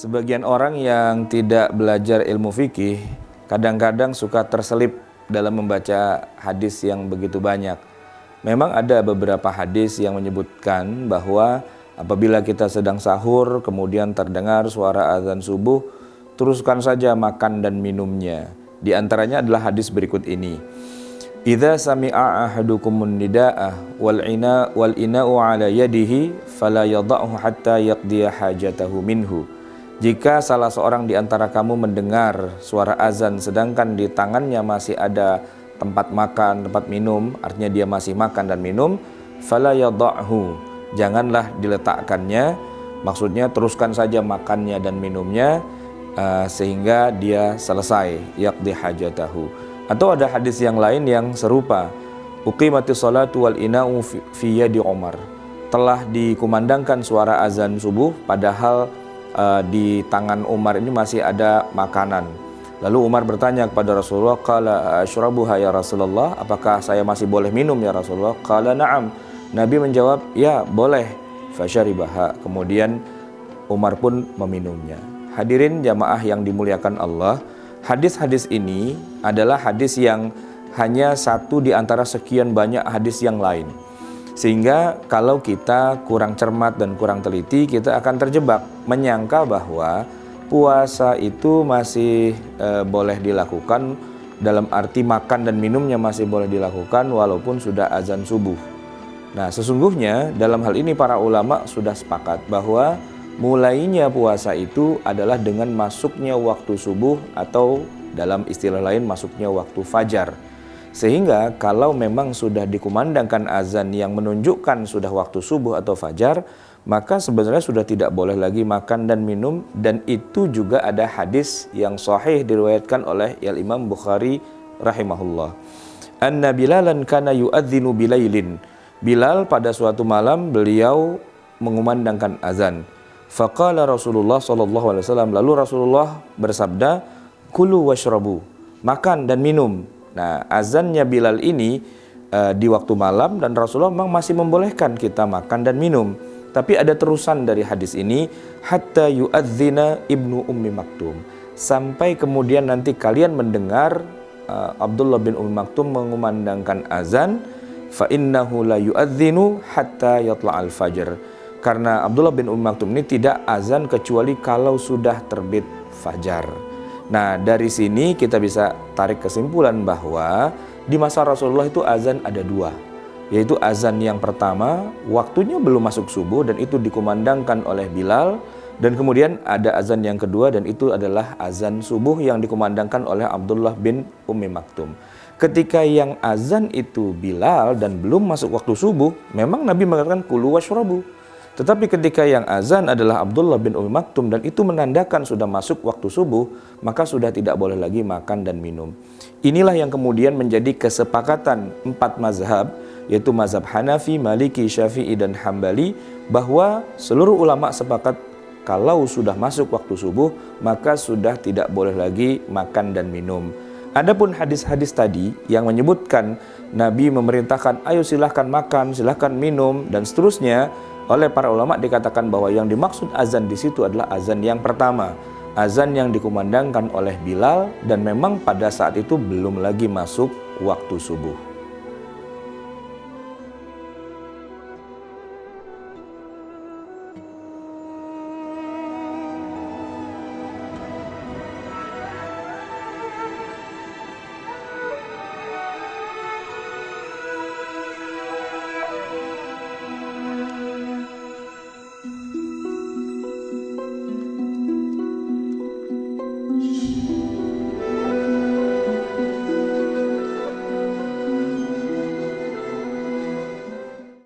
Sebagian orang yang tidak belajar ilmu fikih kadang-kadang suka terselip dalam membaca hadis yang begitu banyak. Memang ada beberapa hadis yang menyebutkan bahwa apabila kita sedang sahur kemudian terdengar suara azan subuh, teruskan saja makan dan minumnya. Di antaranya adalah hadis berikut ini. Idza sami'a ahadukumun nida'ah wal ina'u ala yadihi fala yada'hu hatta yaqdiya hajatahu minhu. Jika salah seorang di antara kamu mendengar suara azan sedangkan di tangannya masih ada tempat makan, tempat minum, artinya dia masih makan dan minum, fala yada'hu, janganlah diletakkannya, maksudnya teruskan saja makannya dan minumnya sehingga dia selesai, yaqdi hajatahu. Atau ada hadis yang lain yang serupa, uqimatis salatu wal ina'u fi yadi Umar, telah dikumandangkan suara azan subuh padahal di tangan Umar ini masih ada makanan. Lalu Umar bertanya kepada Rasulullah, qala asyrabuha ya Rasulullah, apakah saya masih boleh minum ya Rasulullah? Qala na'am. Nabi menjawab, ya boleh. Fasyaribaha, kemudian Umar pun meminumnya. Hadirin jamaah yang dimuliakan Allah, hadis-hadis ini adalah hadis yang hanya satu di antara sekian banyak hadis yang lain. Sehingga kalau kita kurang cermat dan kurang teliti, kita akan terjebak menyangka bahwa puasa itu masih boleh dilakukan, dalam arti makan dan minumnya masih boleh dilakukan walaupun sudah azan subuh. Nah, sesungguhnya dalam hal ini para ulama sudah sepakat bahwa mulainya puasa itu adalah dengan masuknya waktu subuh atau dalam istilah lain masuknya waktu fajar. Sehingga kalau memang sudah dikumandangkan azan yang menunjukkan sudah waktu subuh atau fajar, maka sebenarnya sudah tidak boleh lagi makan dan minum. Dan itu juga ada hadis yang sahih diriwayatkan oleh Imam Bukhari rahimahullah. Anna Bilalan kana yu'adzinu bilailin. Bilal pada suatu malam beliau mengumandangkan azan. Faqala Rasulullah sallallahu alaihi wasallam, lalu Rasulullah bersabda, kulu washrabu, makan dan minum. Nah, azannya Bilal ini di waktu malam dan Rasulullah memang masih membolehkan kita makan dan minum. Tapi ada terusan dari hadis ini, hatta yu'adzina ibnu ummi maktum, sampai kemudian nanti kalian mendengar Abdullah bin Ummi Maktum mengumandangkan azan, fa innahu la yu'adzinu hatta yatla'al fajr. Karena Abdullah bin Ummi Maktum ini tidak azan kecuali kalau sudah terbit fajar. Nah, dari sini kita bisa tarik kesimpulan bahwa di masa Rasulullah itu azan ada dua, yaitu azan yang pertama waktunya belum masuk subuh dan itu dikumandangkan oleh Bilal, dan kemudian ada azan yang kedua dan itu adalah azan subuh yang dikumandangkan oleh Abdullah bin Ummi Maktum. Ketika yang azan itu Bilal dan belum masuk waktu subuh, memang Nabi mengatakan kulu washrabu. Tetapi ketika yang azan adalah Abdullah bin Ummi Maktum dan itu menandakan sudah masuk waktu subuh, maka sudah tidak boleh lagi makan dan minum. Inilah yang kemudian menjadi kesepakatan 4 mazhab, yaitu mazhab Hanafi, Maliki, Syafi'i, dan Hambali, bahwa seluruh ulama sepakat kalau sudah masuk waktu subuh, maka sudah tidak boleh lagi makan dan minum. Adapun hadis-hadis tadi yang menyebutkan Nabi memerintahkan, ayo silahkan makan, silahkan minum, dan seterusnya, oleh para ulama dikatakan bahwa yang dimaksud azan di situ adalah azan yang pertama, azan yang dikumandangkan oleh Bilal dan memang pada saat itu belum lagi masuk waktu subuh.